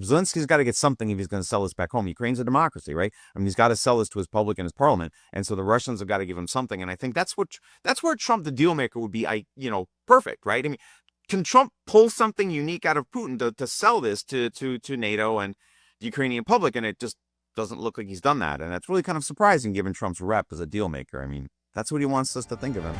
Zelensky's got to get something if he's going to sell this back home. Ukraine's a democracy, right? I mean, he's got to sell this to his public and his parliament, and so the Russians have got to give him something. And I think that's where Trump, the deal maker, would be, perfect, right? I mean, can Trump pull something unique out of Putin to sell this to NATO and the Ukrainian public? And it just doesn't look like he's done that, and that's really kind of surprising given Trump's rep as a deal maker. I mean, that's what he wants us to think of him.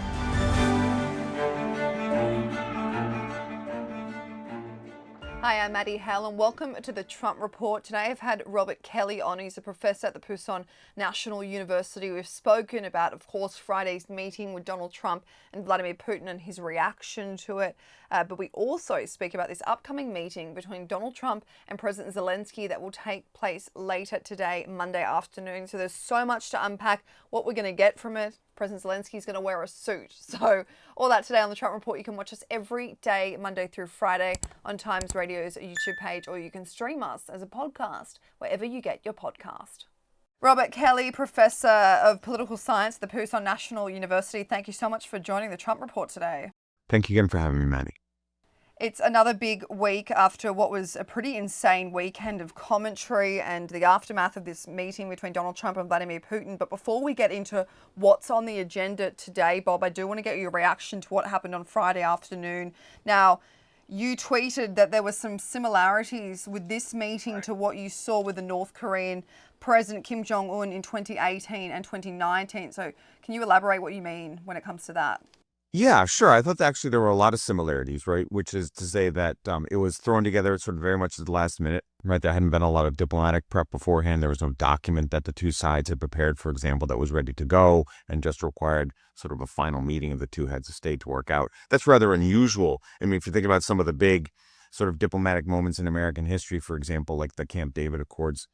Hi, I'm Maddie, Hale, and welcome to the Trump Report. Today I've had Robert Kelly on. He's a professor at the Pusan National University. We've spoken about, of course, Friday's meeting with Donald Trump and Vladimir Putin and his reaction to it. But we also speak about this upcoming meeting between Donald Trump and President Zelensky that will take place later today, Monday afternoon. So there's so much to unpack, what we're going to get from it. President Zelensky is going to wear a suit. So all that today on the Trump Report. You can watch us every day, Monday through Friday, on Times Radio's YouTube page, or you can stream us as a podcast wherever you get your podcast. Robert Kelly, Professor of Political Science at the Pusan National University. Thank you so much for joining the Trump Report today. Thank you again for having me, Maddie. It's another big week after what was a pretty insane weekend of commentary and the aftermath of this meeting between Donald Trump and Vladimir Putin. But before we get into what's on the agenda today, Bob, I do want to get your reaction to what happened on Friday afternoon. Now, you tweeted that there were some similarities with this meeting to what you saw with the North Korean President Kim Jong-Un in 2018 and 2019. So can you elaborate what you mean when it comes to that? Yeah, sure. I thought that actually there were a lot of similarities, right? Which is to say that it was thrown together sort of very much at the last minute, right? There hadn't been a lot of diplomatic prep beforehand. There was no document that the two sides had prepared, for example, that was ready to go and just required sort of a final meeting of the two heads of state to work out. That's rather unusual. I mean, if you think about some of the big sort of diplomatic moments in American history, for example, like the Camp David Accords,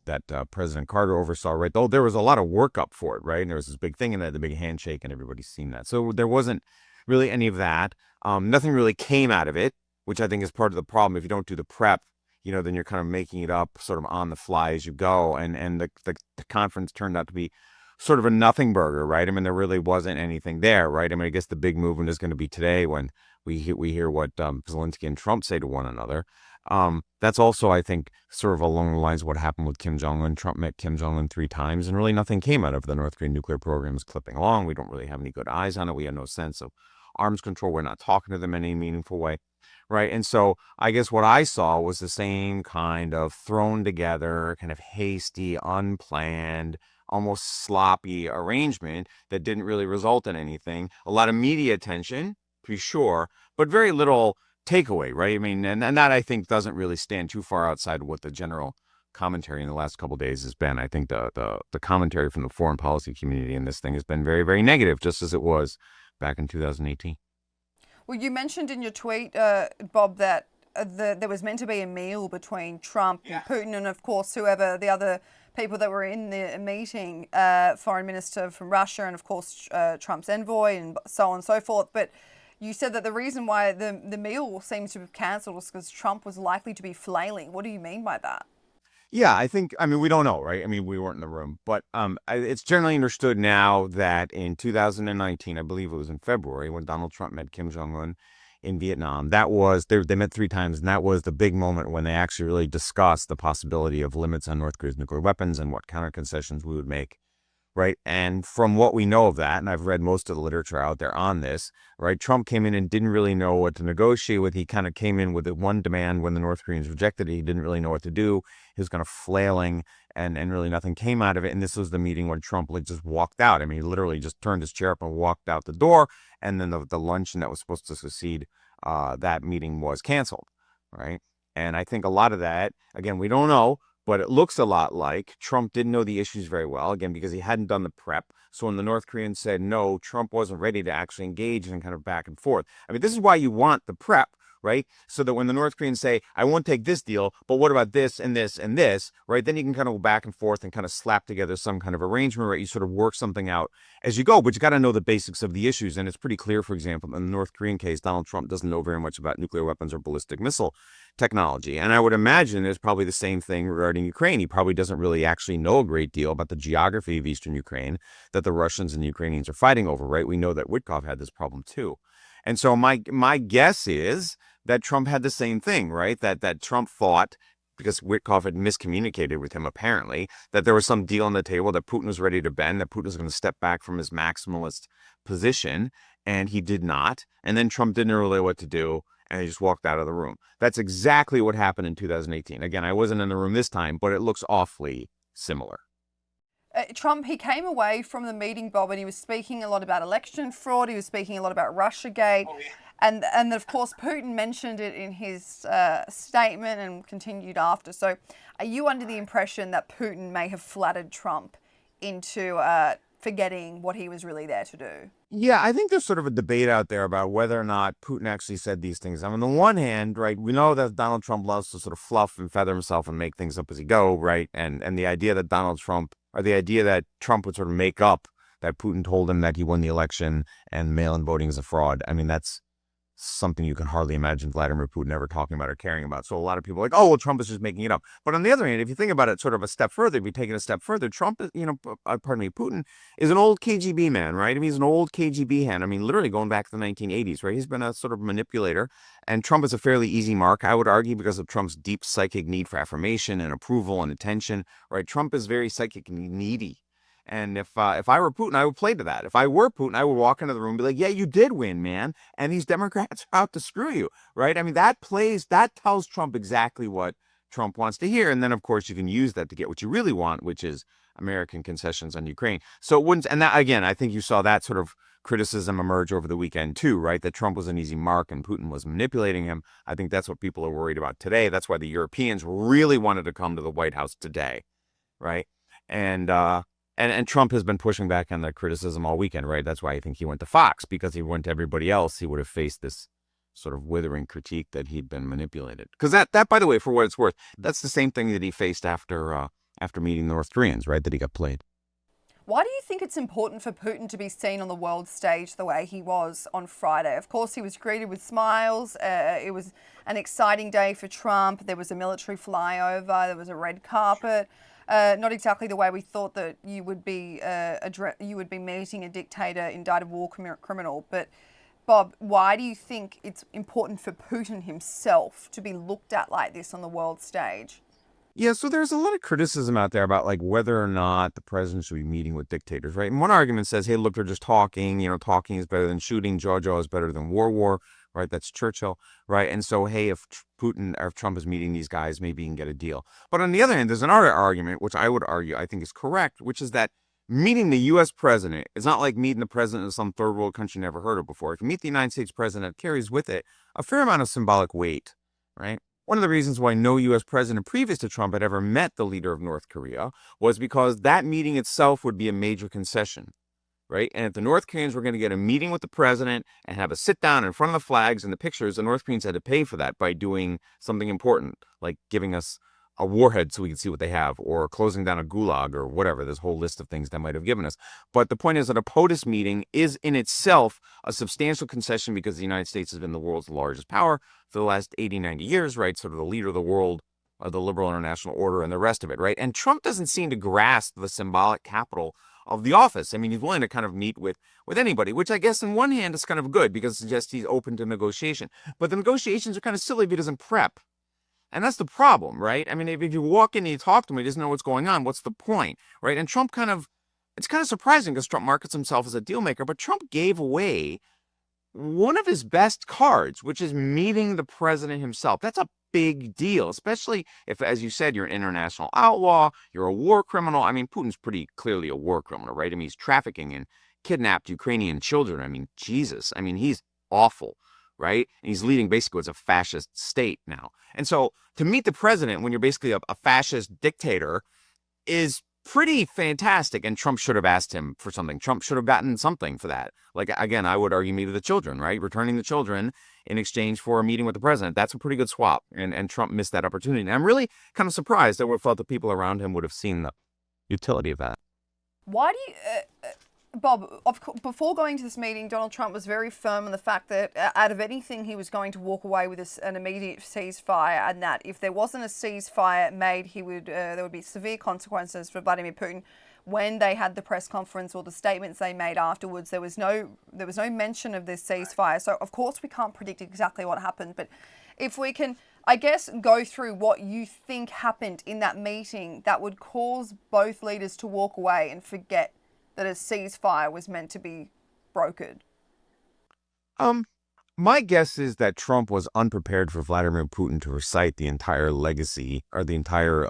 that President Carter oversaw, right? Though there was a lot of work up for it, right? And there was this big thing and the big handshake, and everybody's seen that. So there wasn't really any of that. Nothing really came out of it, which I think is part of the problem. If you don't do the prep, then you're kind of making it up sort of on the fly as you go. And the conference turned out to be sort of a nothing burger, right? I mean, there really wasn't anything there, right? I mean, I guess the big movement is going to be today when we hear what Zelensky and Trump say to one another. That's also, I think, sort of along the lines of what happened with Kim Jong-un. Trump met Kim Jong-un 3 times, and really nothing came out of the North Korean nuclear program is clipping along. We don't really have any good eyes on it. We have no sense of arms control. We're not talking to them in any meaningful way, right? And so I guess what I saw was the same kind of thrown together, kind of hasty, unplanned, almost sloppy arrangement that didn't really result in anything. A lot of media attention, to be sure, but very little takeaway, right? I mean, and that I think doesn't really stand too far outside of what the general commentary in the last couple of days has been. I think the commentary from the foreign policy community in this thing has been very, very negative, just as it was back in 2018. Well, you mentioned in your tweet, Bob, that there was meant to be a meal between Trump and Putin and, of course, whoever the other people that were in the meeting, foreign minister from Russia and, of course, Trump's envoy and so on and so forth. But you said that the reason why the meal seems to have cancelled was because Trump was likely to be flailing. What do you mean by that? Yeah, I mean, we don't know, right? I mean, we weren't in the room, but it's generally understood now that in 2019, I believe it was in February, when Donald Trump met Kim Jong-un in Vietnam, that was, they met 3 times, and that was the big moment when they actually really discussed the possibility of limits on North Korea's nuclear weapons and what counter concessions we would make. Right. And from what we know of that, and I've read most of the literature out there on this, right, Trump came in and didn't really know what to negotiate with. He kind of came in with one demand when the North Koreans rejected it. He didn't really know what to do. He was kind of flailing and really nothing came out of it. And this was the meeting when Trump just walked out. I mean, he literally just turned his chair up and walked out the door. And then the luncheon that was supposed to succeed that meeting was canceled. Right. And I think a lot of that, again, we don't know. But it looks a lot like Trump didn't know the issues very well, again, because he hadn't done the prep. So when the North Koreans said no, Trump wasn't ready to actually engage in kind of back and forth. I mean, this is why you want the prep, right? So that when the North Koreans say, I won't take this deal, but what about this and this and this, right? Then you can kind of go back and forth and kind of slap together some kind of arrangement, right? You sort of work something out as you go, but you got to know the basics of the issues. And it's pretty clear, for example, in the North Korean case, Donald Trump doesn't know very much about nuclear weapons or ballistic missile technology. And I would imagine there's probably the same thing regarding Ukraine. He probably doesn't really actually know a great deal about the geography of Eastern Ukraine that the Russians and the Ukrainians are fighting over, right? We know that Witkoff had this problem too. And so my guess is that Trump had the same thing, right? That Trump thought, because Witkoff had miscommunicated with him apparently, that there was some deal on the table, that Putin was ready to bend, that Putin was going to step back from his maximalist position, and he did not. And then Trump didn't really know what to do, and he just walked out of the room. That's exactly what happened in 2018. Again, I wasn't in the room this time, but it looks awfully similar. Trump, he came away from the meeting, Bob, and he was speaking a lot about election fraud. He was speaking a lot about Russiagate. Oh, yeah. And of course, Putin mentioned it in his statement and continued after. So are you under the impression that Putin may have flattered Trump into forgetting what he was really there to do? Yeah, I think there's sort of a debate out there about whether or not Putin actually said these things. I mean, on the one hand, right, we know that Donald Trump loves to sort of fluff and feather himself and make things up as he go, right? And the idea that the idea that Trump would sort of make up that Putin told him that he won the election and mail-in voting is a fraud. I mean, that's something you can hardly imagine Vladimir Putin ever talking about or caring about. So a lot of people are like, oh, well, Trump is just making it up. But on the other hand, if you think about it sort of a step further, if you take it a step further, Trump, Putin is an old KGB man, right? I mean, he's an old KGB hand. I mean, literally going back to the 1980s, right? He's been a sort of manipulator, and Trump is a fairly easy mark, I would argue, because of Trump's deep psychic need for affirmation and approval and attention, right? Trump is very psychically needy. And if I were Putin, I would play to that. If I were Putin, I would walk into the room and be like, yeah, you did win, man. And these Democrats are out to screw you, right? I mean, that tells Trump exactly what Trump wants to hear. And then, of course, you can use that to get what you really want, which is American concessions on Ukraine. So it wouldn't, and that, again, I think you saw that sort of criticism emerge over the weekend too, right? That Trump was an easy mark and Putin was manipulating him. I think that's what people are worried about today. That's why the Europeans really wanted to come to the White House today, right? And Trump has been pushing back on that criticism all weekend, right? That's why I think he went to Fox, because he went to everybody else, he would have faced this sort of withering critique that he'd been manipulated. Because that, by the way, for what it's worth, that's the same thing that he faced after meeting the North Koreans, right? That he got played. Why do you think it's important for Putin to be seen on the world stage the way he was on Friday? Of course, he was greeted with smiles. It was an exciting day for Trump. There was a military flyover. There was a red carpet. Not exactly the way we thought that you would be meeting a dictator, indicted war criminal. But Bob, why do you think it's important for Putin himself to be looked at like this on the world stage? Yeah, so there's a lot of criticism out there about like whether or not the president should be meeting with dictators, right? And one argument says, hey, look, they're just talking. Talking is better than shooting. Jaw is better than war. Right, that's Churchill, right? And so, hey, if Putin or if Trump is meeting these guys, maybe he can get a deal. But on the other hand, there's another argument, which I would argue I think is correct, which is that meeting the U.S. president is not like meeting the president of some third world country never heard of before. If you meet the United States president, it carries with it a fair amount of symbolic weight, right? One of the reasons why no U.S. president previous to Trump had ever met the leader of North Korea was because that meeting itself would be a major concession. Right. And if the North Koreans were going to get a meeting with the president and have a sit down in front of the flags and the pictures, the North Koreans had to pay for that by doing something important, like giving us a warhead so we can see what they have, or closing down a gulag, or whatever. There's a whole list of things that might have given us. But the point is that a POTUS meeting is in itself a substantial concession, because the United States has been the world's largest power for the last 80, 90 years, right? Sort of the leader of the world, of the liberal international order and the rest of it, right? And Trump doesn't seem to grasp the symbolic capital of the office. I mean, he's willing to kind of meet with anybody, which I guess on one hand is kind of good, because it suggests he's open to negotiation. But the negotiations are kind of silly if he doesn't prep. And that's the problem, right? I mean, if you walk in and you talk to him, he doesn't know what's going on. What's the point, right? And Trump it's kind of surprising, because Trump markets himself as a deal maker, but Trump gave away one of his best cards, which is meeting the president himself. That's a big deal, especially if, as you said, you're an international outlaw, you're a war criminal. I mean, Putin's pretty clearly a war criminal, right? I mean, he's trafficking and kidnapped Ukrainian children. I mean, Jesus. I mean, he's awful, right? And he's leading basically what's a fascist state now. And so to meet the president when you're basically a fascist dictator is pretty fantastic. And Trump should have asked him for something. Trump should have gotten something for that. Like, again, I would argue maybe the children, right? Returning the children in exchange for a meeting with the president. That's a pretty good swap. And Trump missed that opportunity. And I'm really kind of surprised. I would have thought the people around him would have seen the utility of that. Why do you, Bob, before going to this meeting, Donald Trump was very firm on the fact that out of anything, he was going to walk away with an immediate ceasefire, and that if there wasn't a ceasefire made, there would be severe consequences for Vladimir Putin. when they had the press conference or the statements they made afterwards, there was no mention of this ceasefire. So of course we can't predict exactly what happened, but if we can, I guess, go through what you think happened in that meeting that would cause both leaders to walk away and forget that a ceasefire was meant to be brokered. My guess is that Trump was unprepared for Vladimir Putin to recite the entire legacy or the entire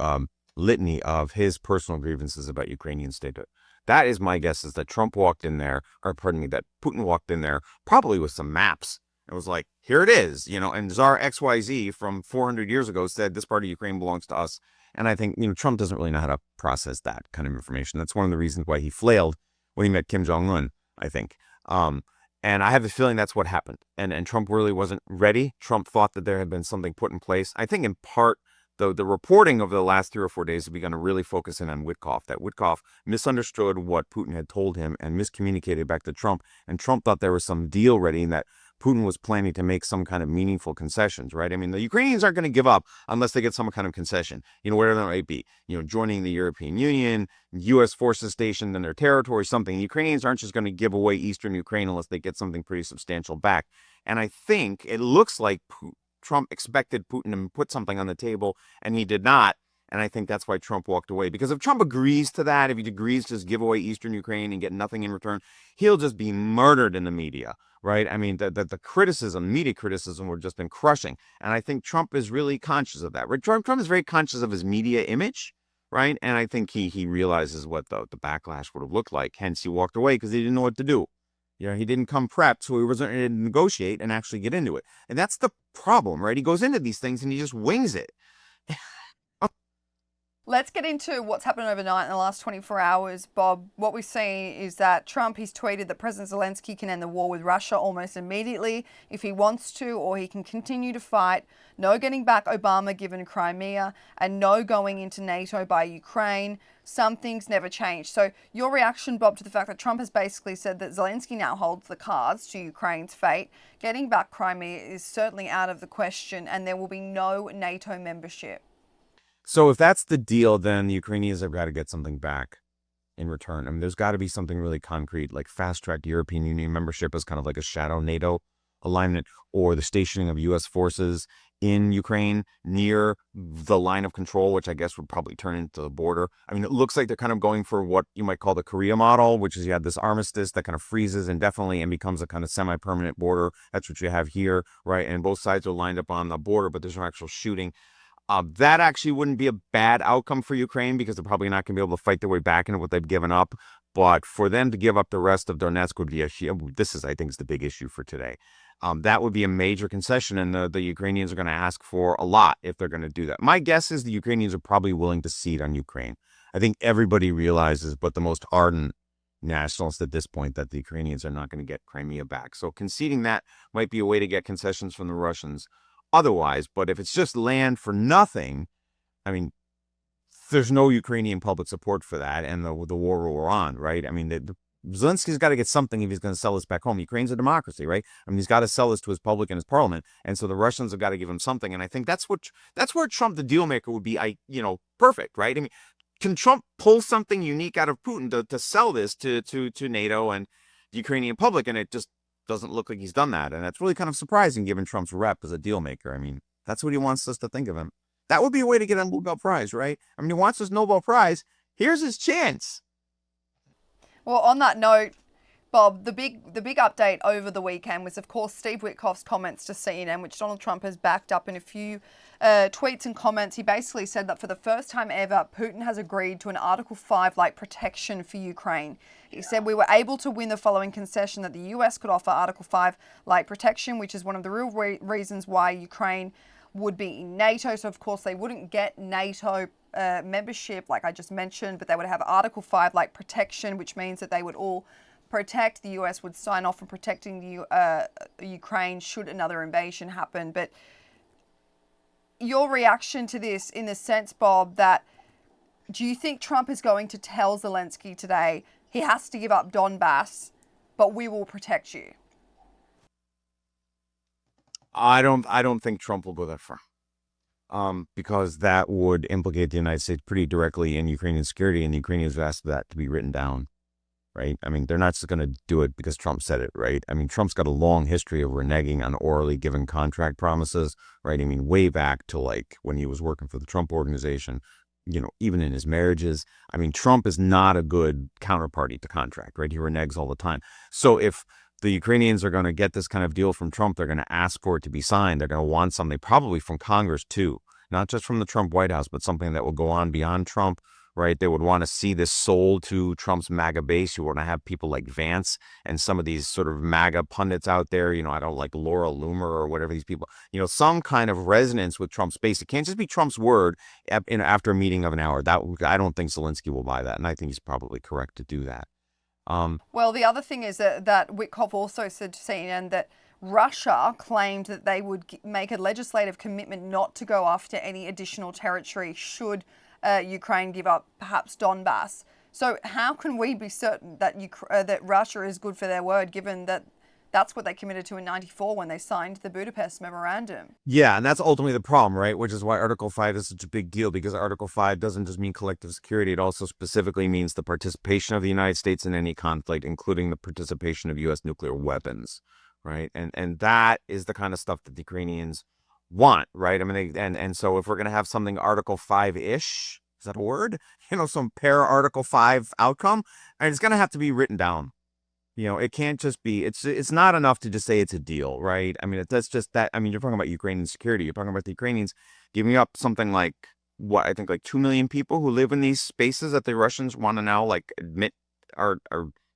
litany of his personal grievances about Ukrainian statehood. That is my guess, is that Trump walked in there, or pardon me, that Putin walked in there probably with some maps. It was like, here it is, and Tsar XYZ from 400 years ago said this part of Ukraine belongs to us. And I think, Trump doesn't really know how to process that kind of information. That's one of the reasons why he flailed when he met Kim Jong-Un, I think. And I have a feeling that's what happened. And Trump really wasn't ready. Trump thought that there had been something put in place. I think in part, the reporting of the last 3 or 4 days has begun to really focus in on Witkoff, that Witkoff misunderstood what Putin had told him and miscommunicated back to Trump. And Trump thought there was some deal ready and that Putin was planning to make some kind of meaningful concessions, right? I mean, the Ukrainians aren't going to give up unless they get some kind of concession, whatever that might be, joining the European Union, U.S. forces stationed in their territory, something. The Ukrainians aren't just going to give away eastern Ukraine unless they get something pretty substantial back. And I think it looks like Trump expected Putin to put something on the table, and he did not. And I think that's why Trump walked away. Because if Trump agrees to that, if he agrees to just give away eastern Ukraine and get nothing in return, he'll just be murdered in the media, right? I mean, the criticism, media criticism, would just been crushing. And I think Trump is really conscious of that. Trump is very conscious of his media image, right? And I think he realizes what the backlash would have looked like. Hence, he walked away because he didn't know what to do. He didn't come prepped, so he wasn't ready to negotiate and actually get into it. And that's the problem, right? He goes into these things and he just wings it. Let's get into what's happened overnight in the last 24 hours, Bob. What we see is that Trump, he's tweeted that President Zelensky can end the war with Russia almost immediately if he wants to, or he can continue to fight. No getting back Obama given Crimea, and no going into NATO by Ukraine. Some things never change. So your reaction, Bob, to the fact that Trump has basically said that Zelensky now holds the cards to Ukraine's fate. Getting back Crimea is certainly out of the question, and there will be no NATO membership. So if that's the deal, then the Ukrainians have got to get something back in return. I mean, there's got to be something really concrete, like fast-track European Union membership as kind of like a shadow NATO alignment, or the stationing of U.S. forces in Ukraine near the line of control, which I guess would probably turn into the border. I mean, it looks like they're kind of going for what you might call the Korea model, which is you have this armistice that kind of freezes indefinitely and becomes a kind of semi-permanent border. That's what you have here, right? And both sides are lined up on the border, but there's no actual shooting. That actually wouldn't be a bad outcome for Ukraine because they're probably not going to be able to fight their way back into what they've given up. But for them to give up the rest of Donetsk would be I think is the big issue for today. That would be a major concession, and the Ukrainians are going to ask for a lot if they're going to do that. My guess is the Ukrainians are probably willing to cede on Ukraine. I think everybody realizes, but the most ardent nationalists at this point, that the Ukrainians are not going to get Crimea back. So conceding that might be a way to get concessions from the Russians. Otherwise, but if it's just land for nothing, I mean, there's no Ukrainian public support for that, and the war will go on, right? I mean, Zelensky's got to get something if he's going to sell this back home. Ukraine's a democracy, right? I mean, he's got to sell this to his public and his parliament, and so the Russians have got to give him something. And I think that's where Trump, the deal maker, would be, perfect, right? I mean, can Trump pull something unique out of Putin to sell this to NATO and the Ukrainian public? And it just doesn't look like he's done that. And that's really kind of surprising given Trump's rep as a deal maker. I mean, that's what he wants us to think of him. That would be a way to get a Nobel Prize, right? I mean, he wants this Nobel Prize. Here's his chance. Well, on that note, Bob, the big update over the weekend was, of course, Steve Witkoff's comments to CNN, which Donald Trump has backed up in a few tweets and comments. He basically said that for the first time ever, Putin has agreed to an Article 5-like protection for Ukraine. He said, we were able to win the following concession that the US could offer Article 5-like protection, which is one of the real reasons why Ukraine would be in NATO. So, of course, they wouldn't get NATO membership, like I just mentioned, but they would have Article 5-like protection, which means that they would all protect. The US would sign off on protecting the Ukraine should another invasion happen. But your reaction to this, in the sense, Bob, that do you think Trump is going to tell Zelensky today he has to give up Donbas, but we will protect you? I don't think Trump will go that far. because that would implicate the United States pretty directly in Ukrainian security, and the Ukrainians have asked for that to be written down, right? I mean, they're not just going to do it because Trump said it, right? I mean, Trump's got a long history of reneging on orally given contract promises, right? I mean, way back to like when he was working for the Trump organization, even in his marriages. I mean, Trump is not a good counterparty to contract, right? He reneges all the time. So if the Ukrainians are going to get this kind of deal from Trump, they're going to ask for it to be signed. They're going to want something probably from Congress too, not just from the Trump White House, but something that will go on beyond Trump, right? They would want to see this sold to Trump's MAGA base. You want to have people like Vance and some of these sort of MAGA pundits out there, I don't like Laura Loomer or whatever these people, some kind of resonance with Trump's base. It can't just be Trump's word after a meeting of an hour. I don't think Zelensky will buy that. And I think he's probably correct to do that. Well, the other thing is that Witkoff also said to CNN that Russia claimed that they would make a legislative commitment not to go after any additional territory should Ukraine give up perhaps Donbas. So how can we be certain that that Russia is good for their word, given that that's what they committed to in '94 when they signed the Budapest Memorandum? Yeah, and that's ultimately the problem, right? Which is why Article 5 is such a big deal, because Article 5 doesn't just mean collective security. It also specifically means the participation of the United States in any conflict, including the participation of U.S. nuclear weapons, right? And that is the kind of stuff that the Ukrainians want, right? I mean, and so if we're going to have something Article 5-ish, is that a word? Some Article 5 outcome, and it's going to have to be written down. It can't just be, it's not enough to just say it's a deal, right? I mean, that's just that. I mean, you're talking about Ukrainian security. You're talking about the Ukrainians giving up something like, I think like 2 million people who live in these spaces that the Russians want to now like admit or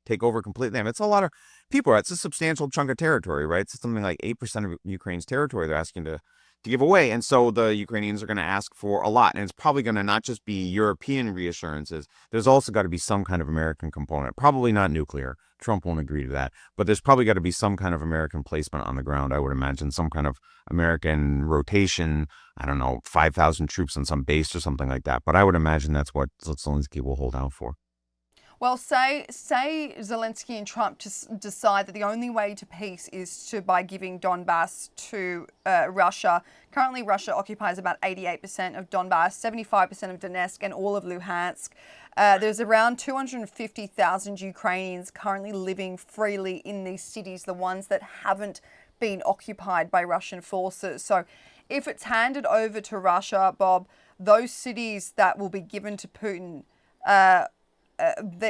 take over completely. I mean, it's a lot of people, right? It's a substantial chunk of territory, right? It's something like 8% of Ukraine's territory they're asking to give away. And so the Ukrainians are going to ask for a lot. And it's probably going to not just be European reassurances. There's also got to be some kind of American component, probably not nuclear. Trump won't agree to that. But there's probably got to be some kind of American placement on the ground, I would imagine, some kind of American rotation. I don't know, 5,000 troops on some base or something like that. But I would imagine that's what Zelensky will hold out for. Well, say Zelensky and Trump just decide that the only way to peace is by giving Donbas to Russia. Currently, Russia occupies about 88% of Donbas, 75% of Donetsk, and all of Luhansk. There's around 250,000 Ukrainians currently living freely in these cities, the ones that haven't been occupied by Russian forces. So if it's handed over to Russia, Bob, those cities that will be given to Putin,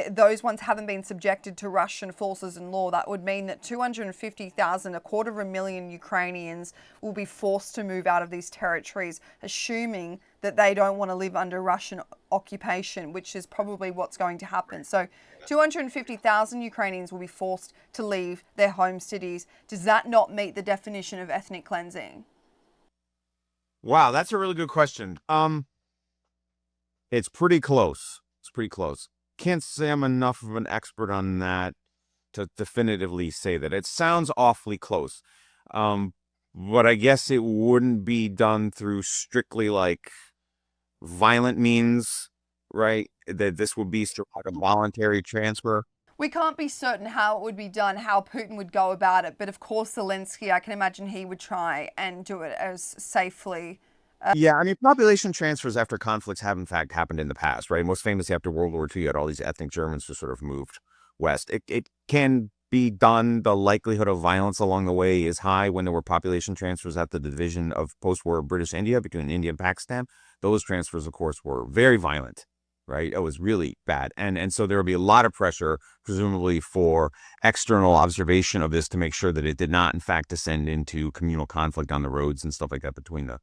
those ones haven't been subjected to Russian forces and law. That would mean that 250,000, 250,000 Ukrainians will be forced to move out of these territories, assuming that they don't want to live under Russian occupation, which is probably what's going to happen. So 250,000 Ukrainians will be forced to leave their home cities. Does that not meet the definition of ethnic cleansing? Wow, that's a really good question. It's pretty close. It's pretty close. Can't say I'm enough of an expert on that to definitively say that. It sounds awfully close. But I guess it wouldn't be done through strictly like violent means, right? That this would be sort of like a voluntary transfer. We can't be certain how it would be done, how Putin would go about it. But of course, Zelensky, I can imagine he would try and do it as safely. Yeah, I mean, population transfers after conflicts have in fact happened in the past, right? Most famously after World War II, you had all these ethnic Germans who sort of moved west. It can be done. The likelihood of violence along the way is high. When there were population transfers at the division of post-war British India between India and Pakistan, those transfers, of course, were very violent, right? It was really bad. And so there would be a lot of pressure, presumably for external observation of this to make sure that it did not, in fact, descend into communal conflict on the roads and stuff like that between the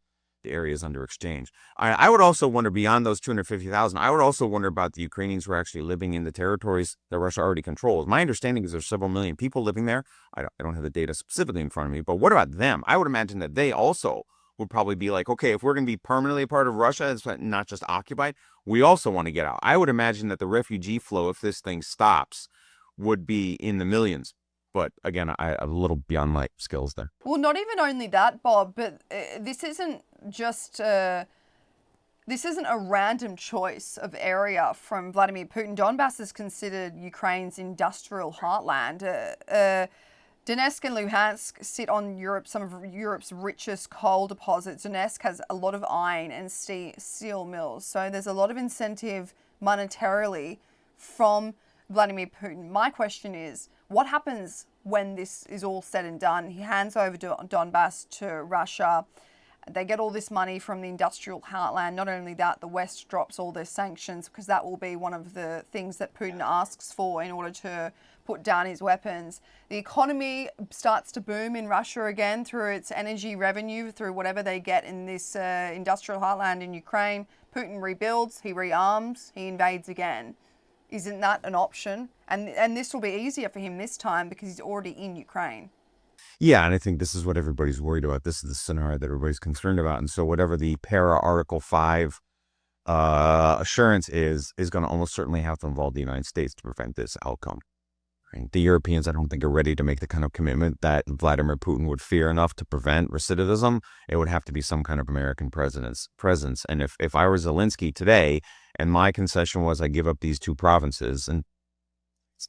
areas under exchange. I would also wonder, beyond those 250,000, I would also wonder about the Ukrainians who are actually living in the territories that Russia already controls. My understanding is there's several million people living there. I don't have the data specifically in front of me, but what about them? I would imagine that they also would probably be like, okay, if we're going to be permanently a part of Russia, it's not just occupied, we also want to get out. I would imagine that the refugee flow, if this thing stops, would be in the millions. But again, I'm a little beyond my skills there. Well, not even only that, Bob, but this isn't just this isn't a random choice of area from Vladimir Putin. Donbas is considered Ukraine's industrial heartland. Donetsk and Luhansk sit on some of Europe's richest coal deposits. Donetsk has a lot of iron and steel mills, so there's a lot of incentive monetarily from Vladimir Putin. My question is, what happens when this is all said and done? He hands over Donbas to Russia. They get all this money from the industrial heartland. Not only that, the West drops all their sanctions, because that will be one of the things that Putin asks for in order to put down his weapons. The economy starts to boom in Russia again through its energy revenue, through whatever they get in this industrial heartland in Ukraine. Putin rebuilds, he rearms, he invades again. Isn't that an option? And this will be easier for him this time because he's already in Ukraine. Yeah, and I think this is what everybody's worried about. This is the scenario that everybody's concerned about. And so whatever the Article 5 assurance is going to almost certainly have to involve the United States to prevent this outcome. Right? The Europeans, I don't think, are ready to make the kind of commitment that Vladimir Putin would fear enough to prevent recidivism. It would have to be some kind of American presence. And if I were Zelensky today and my concession was I give up these two provinces, and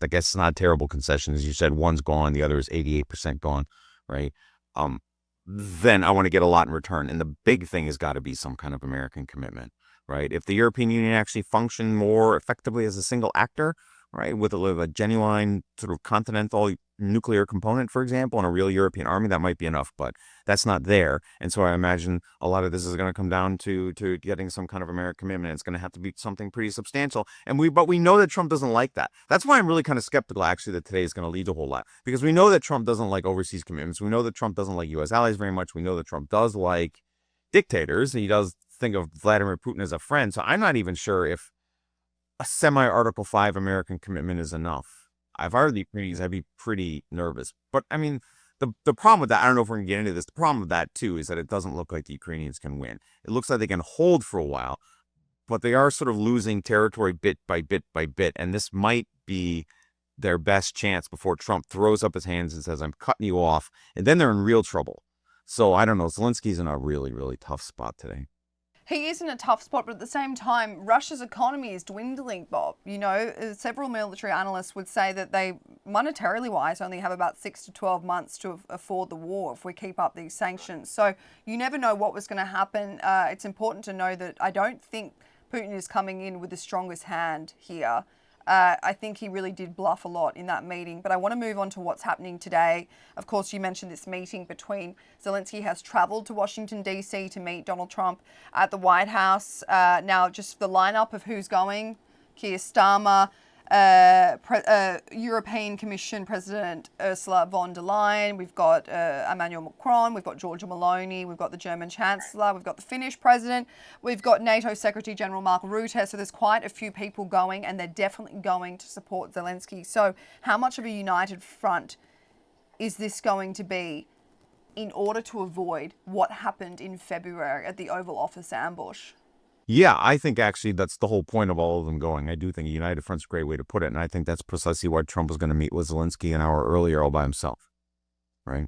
I guess it's not a terrible concession. As you said, one's gone, the other is 88% gone, right? Then I want to get a lot in return. And the big thing has got to be some kind of American commitment, right? If the European Union actually functioned more effectively as a single actor, right, with a genuine sort of continental nuclear component, for example, and a real European army, that might be enough, but that's not there. And so I imagine a lot of this is going to come down to getting some kind of American commitment. It's going to have to be something pretty substantial. But we know that Trump doesn't like that. That's why I'm really kind of skeptical, actually, that today is going to lead to a whole lot. Because we know that Trump doesn't like overseas commitments. We know that Trump doesn't like U.S. allies very much. We know that Trump does like dictators. He does think of Vladimir Putin as a friend. So I'm not even sure if a semi-Article 5 American commitment is enough. If I were the Ukrainians, I'd be pretty nervous. But I mean, the problem with that, I don't know if we're going to get into this, the problem with that too is that it doesn't look like the Ukrainians can win. It looks like they can hold for a while, but they are sort of losing territory bit by bit by bit. And this might be their best chance before Trump throws up his hands and says, I'm cutting you off. And then they're in real trouble. So I don't know. Zelensky's in a really, really tough spot today. He is in a tough spot, but at the same time, Russia's economy is dwindling, Bob. You know, several military analysts would say that they, monetarily wise, only have about 6 to 12 months to afford the war if we keep up these sanctions. So you never know what was going to happen. It's important to know that I don't think Putin is coming in with the strongest hand here. I think he really did bluff a lot in that meeting. But I want to move on to what's happening today. Of course, you mentioned this meeting between Zelensky has traveled to Washington, D.C. to meet Donald Trump at the White House. Now, just the lineup of who's going: Keir Starmer, European Commission President Ursula von der Leyen, we've got Emmanuel Macron, we've got Giorgia Meloni, we've got the German Chancellor, we've got the Finnish President, we've got NATO Secretary General Mark Rutte. So there's quite a few people going, and they're definitely going to support Zelensky. So how much of a united front is this going to be in order to avoid what happened in February at the Oval Office ambush? Yeah, I think actually that's the whole point of all of them going. I do think a united front's a great way to put it. And I think that's precisely why Trump was going to meet with Zelensky an hour earlier all by himself, right?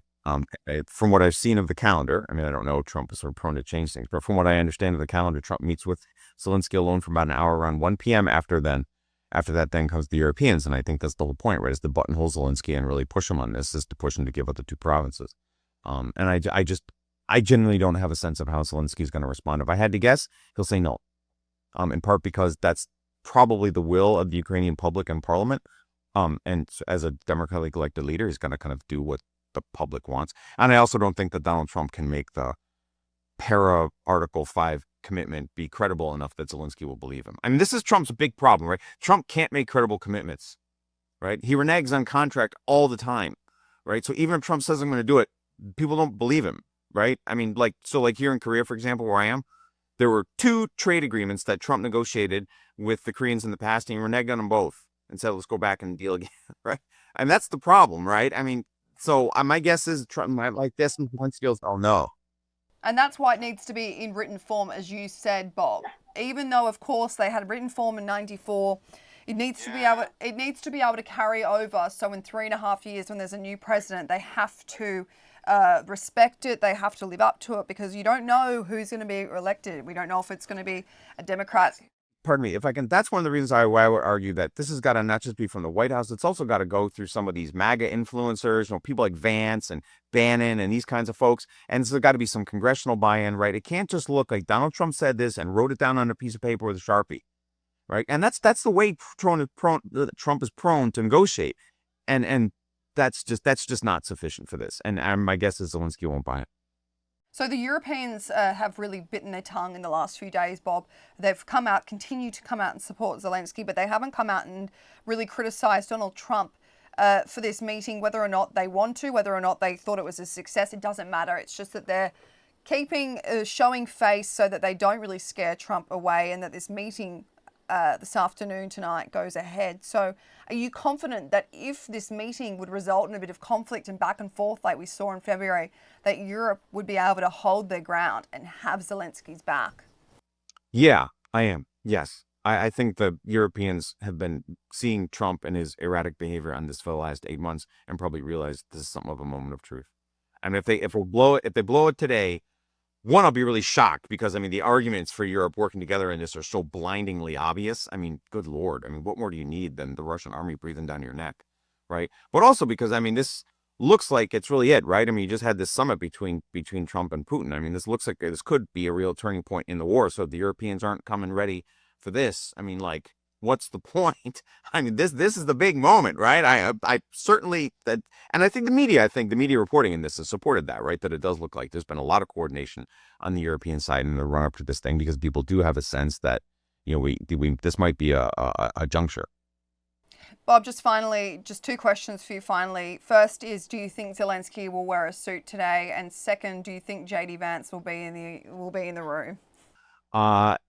From what I've seen of the calendar, I mean, I don't know, Trump is sort of prone to change things, but from what I understand of the calendar, Trump meets with Zelensky alone for about an hour around 1 p.m. After that then comes the Europeans. And I think that's the whole point, right? Is to buttonhole Zelensky and really push him on this, is to push him to give up the two provinces. And I genuinely don't have a sense of how Zelensky is going to respond. If I had to guess, he'll say no, in part because that's probably the will of the Ukrainian public and parliament. And as a democratically elected leader, he's going to kind of do what the public wants. And I also don't think that Donald Trump can make the Article 5 commitment be credible enough that Zelensky will believe him. I mean, this is Trump's big problem, right? Trump can't make credible commitments, right? He reneges on contract all the time, right? So even if Trump says I'm going to do it, people don't believe him. Right? I mean, like here in Korea, for example, where I am, there were 2 trade agreements that Trump negotiated with the Koreans in the past, and he reneged on them both and said, let's go back and deal again, right? And that's the problem, right? I mean, so my guess is Trump might like this, and once he goes, oh no. And that's why it needs to be in written form, as you said, Bob. Even though, of course, they had written form in '94, it needs to be able to carry over. So in 3.5 years, when there's a new president, they have to respect it. They have to live up to it, because you don't know who's going to be elected. We don't know if it's going to be a Democrat pardon me, if I can, that's one of the reasons why I would argue that this has got to not just be from the White House, it's also got to go through some of these MAGA influencers, people like Vance and Bannon and these kinds of folks. And so there's got to be some congressional buy-in, right? It can't just look like Donald Trump said this and wrote it down on a piece of paper with a Sharpie, right? And that's the way Trump is prone to negotiate. And that's just not sufficient for this. And my guess is Zelensky won't buy it. So the Europeans have really bitten their tongue in the last few days, Bob. They've continued to come out and support Zelensky, but they haven't come out and really criticised Donald Trump for this meeting, whether or not they want to, whether or not they thought it was a success. It doesn't matter. It's just that they're showing face so that they don't really scare Trump away, and that this meeting this afternoon tonight goes ahead. So are you confident that if this meeting would result in a bit of conflict and back and forth like we saw in February, that Europe would be able to hold their ground and have Zelensky's back? Yeah, I am. Yes. I think the Europeans have been seeing Trump and his erratic behavior on this for the last 8 months and probably realized this is something of a moment of truth. And if they blow it today, one, I'll be really shocked because, I mean, the arguments for Europe working together in this are so blindingly obvious. I mean, good Lord. I mean, what more do you need than the Russian army breathing down your neck, right? But also because, I mean, this looks like it's really it, right? I mean, you just had this summit between Trump and Putin. I mean, this looks like this could be a real turning point in the war. So if the Europeans aren't coming ready for this, I mean, like, what's the point? I mean, this is the big moment, right? I certainly that, and I think the media reporting in this has supported that, right? That it does look like there's been a lot of coordination on the European side in the run up to this thing, because people do have a sense that, we this might be a juncture. Bob, just two questions for you finally. First is, do you think Zelensky will wear a suit today? And second, do you think JD Vance will be in the room?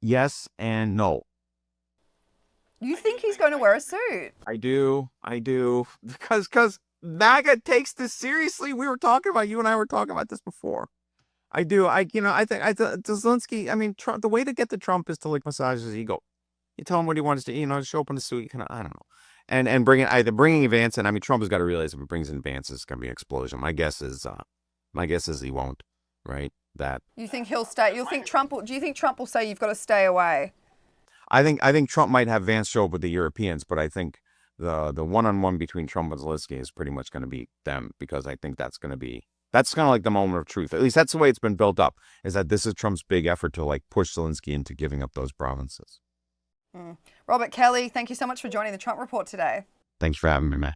Yes and no. You think he's going to wear a suit? I do. Because MAGA takes this seriously. You and I were talking about this before. I do. I think Zelensky, I mean, Trump, the way to get to Trump is to like massage his ego. You tell him what he wants to, show up in the suit. I don't know. And bringing Vance in. I mean, Trump has got to realize if he brings in Vance, it's going to be an explosion. My guess is he won't, right? That. You think he'll stay? Do you think Trump will say you've got to stay away? I think Trump might have Vance show up with the Europeans, but I think the one-on-one between Trump and Zelensky is pretty much going to be them, because I think that's kind of like the moment of truth. At least that's the way it's been built up, is that this is Trump's big effort to like push Zelensky into giving up those provinces. Robert Kelly, thank you so much for joining the Trump Report today. Thanks for having me, Matt.